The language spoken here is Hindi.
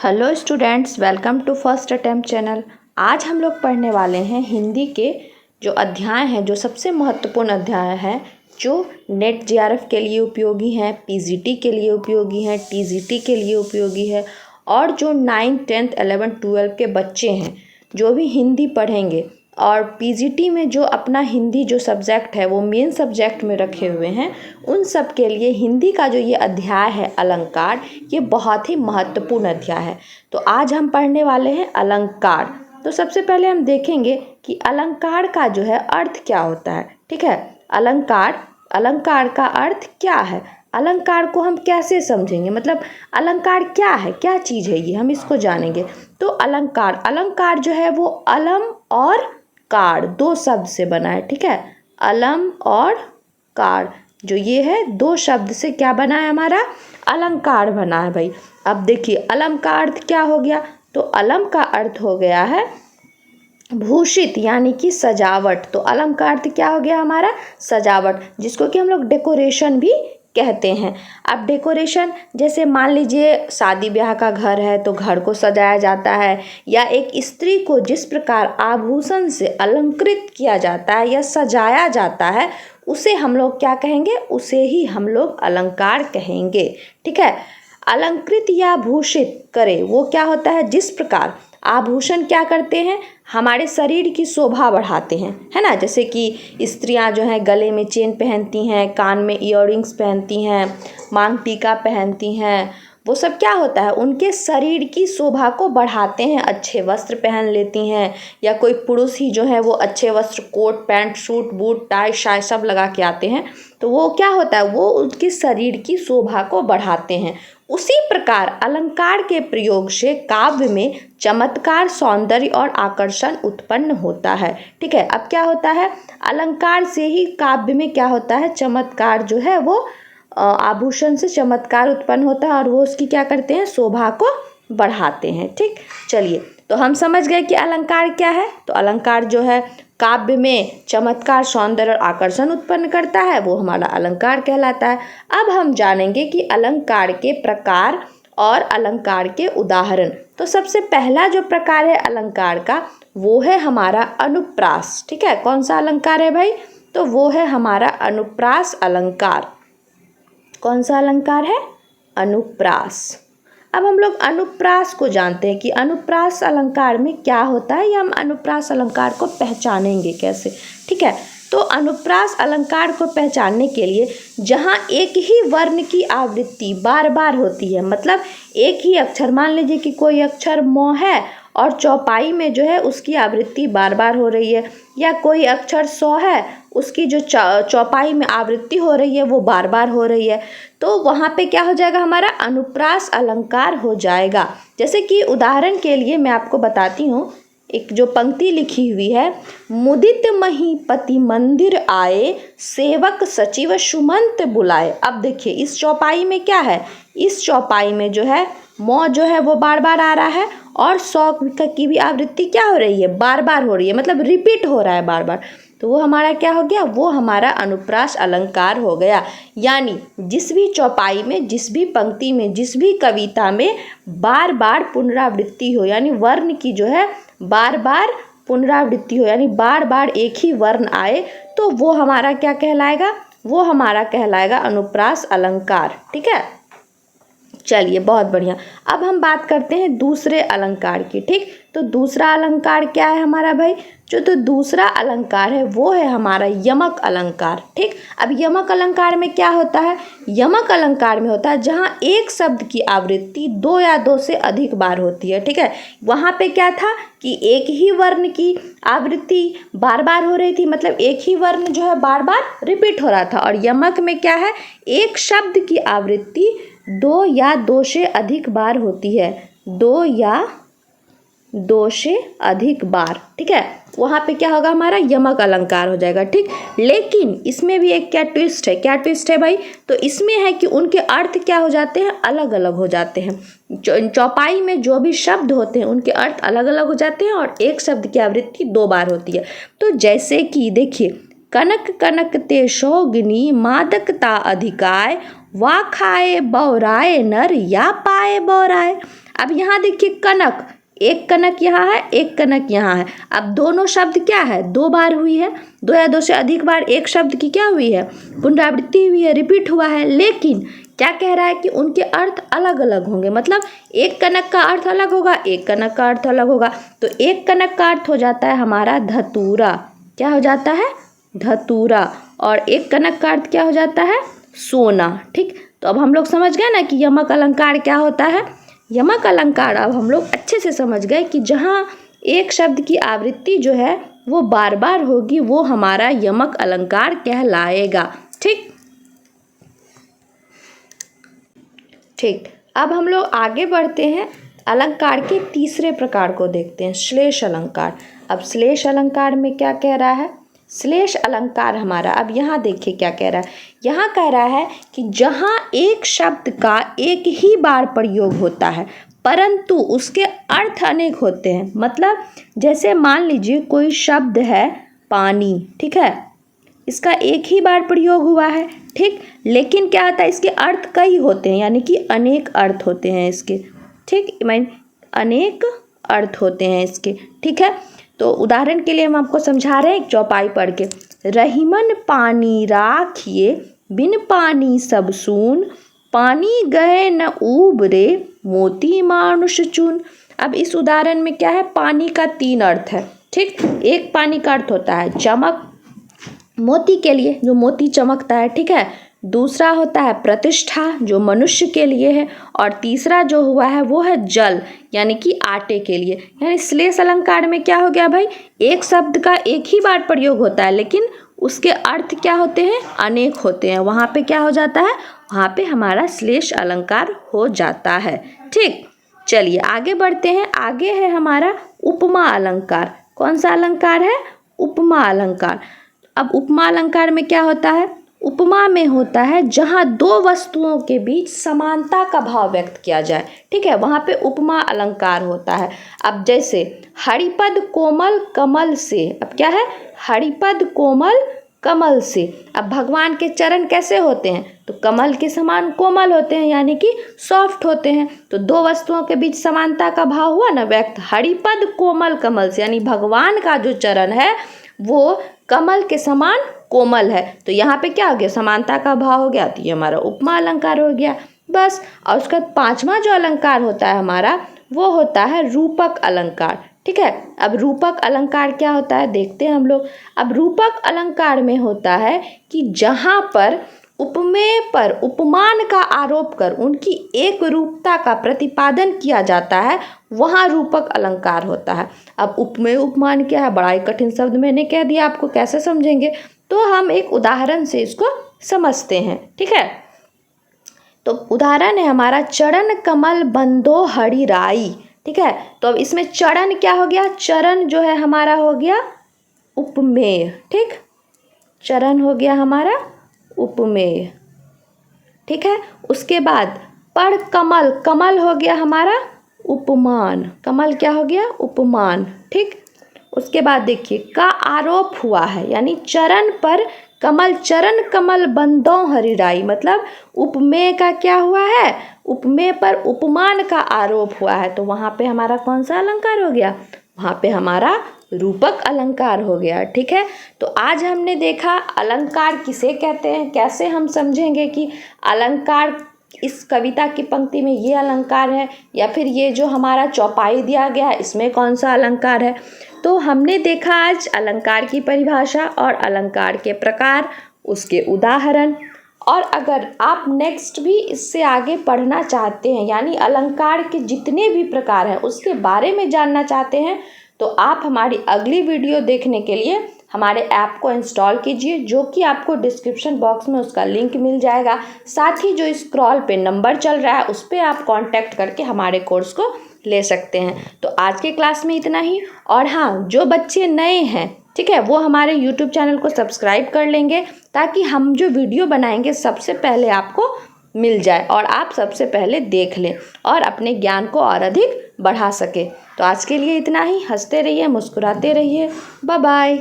Hello students, welcome to first attempt channel. आज हम लोग पढ़ने वाले हैं हिंदी के जो अध्याय हैं, जो सबसे महत्वपूर्ण अध्याय है, जो नेट जेआरएफ के लिए उपयोगी हैं, पीजीटी के लिए उपयोगी हैं, टीजीटी के लिए उपयोगी है और जो 9th 10th 11th 12 के बच्चे हैं जो भी हिंदी पढ़ेंगे और पीजीटी में जो अपना हिंदी जो सब्जेक्ट है वो मेन सब्जेक्ट में रखे हुए हैं, उन सब के लिए हिंदी का जो ये अध्याय है अलंकार, ये बहुत ही महत्वपूर्ण अध्याय है। तो आज हम पढ़ने वाले हैं अलंकार। तो सबसे पहले हम देखेंगे कि अलंकार का जो है अर्थ क्या होता है। ठीक है, अलंकार का अर्थ क्या है, अलंकार को हम कैसे समझेंगे, मतलब अलंकार क्या है, क्या चीज़ है ये, हम इसको जानेंगे। तो अलंकार जो है वो अलम और कार दो शब्द से बना है। ठीक है, अलम और कार जो ये है दो शब्द से क्या बना है, हमारा अलंकार बना है भाई। अब देखिए अलम का अर्थ क्या हो गया, तो अलम का अर्थ हो गया है भूषित यानी कि सजावट। तो अलम का अर्थ क्या हो गया हमारा, सजावट, जिसको कि हम लोग डेकोरेशन भी कहते हैं। अब डेकोरेशन जैसे मान लीजिए शादी ब्याह का घर है तो घर को सजाया जाता है, या एक स्त्री को जिस प्रकार आभूषण से अलंकृत किया जाता है या सजाया जाता है, उसे हम लोग क्या कहेंगे, उसे ही हम लोग अलंकार कहेंगे। ठीक है, अलंकृत या भूषित करे वो क्या होता है, जिस प्रकार आभूषण क्या करते हैं, हमारे शरीर की शोभा बढ़ाते हैं, है ना। जैसे कि स्त्रियां जो हैं गले में चेन पहनती हैं, कान में इयररिंग्स पहनती हैं, मांग टीका पहनती हैं, वो सब क्या होता है, उनके शरीर की शोभा को बढ़ाते हैं। अच्छे वस्त्र पहन लेती हैं, या कोई पुरुष ही जो है वो अच्छे वस्त्र, coat pant suit boot tie शाई सब लगा के आते हैं, तो वो क्या होता है, वो उनके शरीर की शोभा को बढ़ाते हैं। उसी प्रकार अलंकार के प्रयोग से काव्य में चमत्कार, सौंदर्य और आकर्षण उत्पन्न होता है। ठीक है, अब क्या होता है, अलंकार से ही काव्य में क्या होता है, चमत्कार जो है वो आभूषण से चमत्कार उत्पन्न होता है और वो उसकी क्या करते हैं, शोभा को बढ़ाते हैं। ठीक, चलिए तो हम समझ गए कि अलंकार क्या है। तो अलंकार जो है काव्य में चमत्कार, सौंदर्य और आकर्षण उत्पन्न करता है, वो हमारा अलंकार कहलाता है। अब हम जानेंगे कि अलंकार के प्रकार और अलंकार के उदाहरण। तो सबसे पहला जो प्रकार है अलंकार का, वो है हमारा अनुप्रास। ठीक है, कौन सा अलंकार है भाई, तो वो है हमारा अनुप्रास अलंकार। कौन सा अलंकार है, अनुप्रास। अब हम लोग अनुप्रास को जानते हैं कि अनुप्रास अलंकार में क्या होता है, या हम अनुप्रास अलंकार को पहचानेंगे कैसे। ठीक है, तो अनुप्रास अलंकार को पहचानने के लिए जहाँ एक ही वर्ण की आवृत्ति बार बार होती है, मतलब एक ही अक्षर, मान लीजिए कि कोई अक्षर म है और चौपाई में जो है उसकी आवृत्ति बार बार हो रही है, या कोई अक्षर सौ है, उसकी जो चौपाई में आवृत्ति हो रही है वो बार बार हो रही है, तो वहाँ पे क्या हो जाएगा, हमारा अनुप्रास अलंकार हो जाएगा। जैसे कि उदाहरण के लिए मैं आपको बताती हूँ, एक जो पंक्ति लिखी हुई है, मुदित महीपति मंदिर आए, सेवक सचिव सुमंत बुलाए। अब देखिए इस चौपाई में क्या है, इस चौपाई में जो है मौ जो है वो बार बार आ रहा है, और सौ की भी आवृत्ति क्या हो रही है, बार बार हो रही है, मतलब रिपीट हो रहा है बार बार, तो वो हमारा क्या हो गया, वो हमारा अनुप्रास अलंकार हो गया। यानी जिस भी चौपाई में, जिस भी पंक्ति में, जिस भी कविता में बार बार पुनरावृत्ति हो, यानी वर्ण की जो है बार बार पुनरावृत्ति हो, यानी बार बार एक ही वर्ण आए, तो वो हमारा क्या कहलाएगा, वो हमारा कहलाएगा अनुप्रास अलंकार। ठीक है, चलिए बहुत बढ़िया। अब हम बात करते हैं दूसरे अलंकार की। ठीक, तो दूसरा अलंकार क्या है हमारा भाई, जो तो दूसरा अलंकार है वो है हमारा यमक अलंकार। ठीक, अब यमक अलंकार में क्या होता है, यमक अलंकार में होता है जहाँ एक शब्द की आवृत्ति दो या दो से अधिक बार होती है। ठीक है, वहाँ पे क्या था कि एक ही वर्ण की आवृत्ति बार बार हो रही थी, मतलब एक ही वर्ण जो है बार बार रिपीट हो रहा था, और यमक में क्या है, एक शब्द की आवृत्ति दो या दो से अधिक बार होती है, दो या दो से अधिक बार। ठीक है, वहाँ पे क्या होगा, हमारा यमक अलंकार हो जाएगा। ठीक, लेकिन इसमें भी एक क्या ट्विस्ट है, क्या ट्विस्ट है भाई, तो इसमें है कि उनके अर्थ क्या हो जाते हैं, अलग अलग हो जाते हैं। चौपाई में जो भी शब्द होते हैं उनके अर्थ अलग अलग हो जाते हैं, और एक शब्द की आवृत्ति दो बार होती है। तो जैसे कि देखिए, कनक कनक ते सौगनी मादकता अधिकाय, वा खाए बौराए नर या पाए बौराए। अब यहाँ देखिए कनक, एक कनक यहाँ है, एक कनक यहाँ है। अब दोनों शब्द क्या है, 2 बार हुई है, 2 या 2 से अधिक बार एक शब्द की क्या हुई है, पुनरावृत्ति हुई है, रिपीट हुआ है। लेकिन क्या कह रहा है कि उनके अर्थ अलग अलग होंगे, मतलब एक कनक का अर्थ अलग होगा, एक कनक का अर्थ अलग होगा। तो एक कनक का अर्थ हो जाता है हमारा धतूरा, क्या हो जाता है, धतूरा। और एक कनक का अर्थ क्या हो जाता है, सोना। ठीक, तो अब हम लोग समझ गए ना कि यमक अलंकार क्या होता है। यमक अलंकार अब हम लोग अच्छे से समझ गए कि जहाँ एक शब्द की आवृत्ति जो है वो बार बार होगी वो हमारा यमक अलंकार कहलाएगा। ठीक, ठीक, अब हम लोग आगे बढ़ते हैं, अलंकार के तीसरे प्रकार को देखते हैं, श्लेष अलंकार। अब श्लेष अलंकार में क्या कह रहा है, श्लेष अलंकार हमारा, अब यहाँ देखिए क्या कह रहा है, यहाँ कह रहा है कि जहाँ एक शब्द का एक ही बार प्रयोग होता है परंतु उसके अर्थ अनेक होते हैं। मतलब जैसे मान लीजिए कोई शब्द है पानी, ठीक है, इसका एक ही बार प्रयोग हुआ है, ठीक, लेकिन क्या होता है इसके अर्थ कई होते हैं, यानी कि अनेक अर्थ होते हैं इसके। ठीक, अनेक अर्थ होते हैं इसके। ठीक है, तो उदाहरण के लिए हम आपको समझा रहे हैं एक चौपाई पढ़ के, रहीमन पानी राखिए बिन पानी सब सून, पानी गए न उबरे मोती मानुष चून। अब इस उदाहरण में क्या है, पानी का 3 अर्थ है। ठीक, एक पानी का अर्थ होता है चमक, मोती के लिए जो मोती चमकता है, ठीक है, दूसरा होता है प्रतिष्ठा जो मनुष्य के लिए है, और तीसरा जो हुआ है वो है जल यानी कि आटे के लिए। यानी श्लेष अलंकार में क्या हो गया भाई, एक शब्द का एक ही बार प्रयोग होता है लेकिन उसके अर्थ क्या होते हैं, अनेक होते हैं। वहाँ पे क्या हो जाता है, वहाँ पे हमारा श्लेष अलंकार हो जाता है। ठीक, चलिए आगे बढ़ते हैं। आगे है हमारा उपमा अलंकार। कौन सा अलंकार है, उपमा अलंकार। अब उपमा अलंकार में क्या होता है, उपमा में होता है जहाँ 2 वस्तुओं के बीच समानता का भाव व्यक्त किया जाए, ठीक है, वहाँ पे उपमा अलंकार होता है। अब जैसे हरिपद कोमल कमल से, अब क्या है, हरिपद कोमल कमल से। अब भगवान के चरण कैसे होते हैं, तो कमल के समान कोमल होते हैं यानी कि सॉफ्ट होते हैं। तो 2 वस्तुओं के बीच समानता का भाव हुआ ना व्यक्त, हरिपद कोमल कमल से, यानी भगवान का जो चरण है वो कमल के समान कोमल है। तो यहाँ पे क्या हो गया, समानता का भाव हो गया, तो ये हमारा उपमा अलंकार हो गया बस। और उसका 5वां जो अलंकार होता है हमारा वो होता है रूपक अलंकार। ठीक है, अब रूपक अलंकार क्या होता है देखते हैं हम लोग। अब रूपक अलंकार में होता है कि जहाँ पर उपमेय पर उपमान का आरोप कर उनकी एक रूपता का प्रतिपादन किया जाता है, वहाँ रूपक अलंकार होता है। अब उपमेय उपमान क्या है, बड़ा ही कठिन शब्द मैंने कह दिया, आपको कैसे समझेंगे, तो हम एक उदाहरण से इसको समझते हैं। ठीक है, तो उदाहरण है हमारा चरण कमल बंदो हरि राई। ठीक है, तो अब इसमें चरण क्या हो गया, चरण जो है हमारा हो गया उपमेय। ठीक, चरण हो गया हमारा उपमेय। ठीक है, उसके बाद पर कमल, कमल हो गया हमारा उपमान, कमल क्या हो गया, उपमान। ठीक, उसके बाद देखिए का आरोप हुआ है, यानी चरण पर कमल, चरण कमल बंदो हरिराई, मतलब उपमेय का क्या हुआ है, उपमेय पर उपमान का आरोप हुआ है, तो वहाँ पे हमारा कौन सा अलंकार हो गया, वहाँ पे हमारा रूपक अलंकार हो गया। ठीक है, तो आज हमने देखा अलंकार किसे कहते हैं, कैसे हम समझेंगे कि अलंकार इस कविता की पंक्ति में ये अलंकार है, या फिर ये जो हमारा चौपाई दिया गया है इसमें कौन सा अलंकार है। तो हमने देखा आज अलंकार की परिभाषा और अलंकार के प्रकार, उसके उदाहरण। और अगर आप नेक्स्ट भी इससे आगे पढ़ना चाहते हैं, यानी अलंकार के जितने भी प्रकार हैं उसके बारे में जानना चाहते हैं, तो आप हमारी अगली वीडियो देखने के लिए हमारे ऐप को इंस्टॉल कीजिए, जो कि आपको डिस्क्रिप्शन बॉक्स में उसका लिंक मिल जाएगा। साथ ही जो स्क्रॉल पे नंबर चल रहा है उस पर आप कांटेक्ट करके हमारे कोर्स को ले सकते हैं। तो आज के क्लास में इतना ही। और हाँ, जो बच्चे नए हैं, ठीक है, वो हमारे यूट्यूब चैनल को सब्सक्राइब कर लेंगे ताकि हम जो वीडियो बनाएंगे सबसे पहले आपको मिल जाए और आप सबसे पहले देख लें और अपने ज्ञान को और अधिक बढ़ा सके। तो आज के लिए इतना ही। हंसते रहिए, मुस्कुराते रहिए। Bye bye.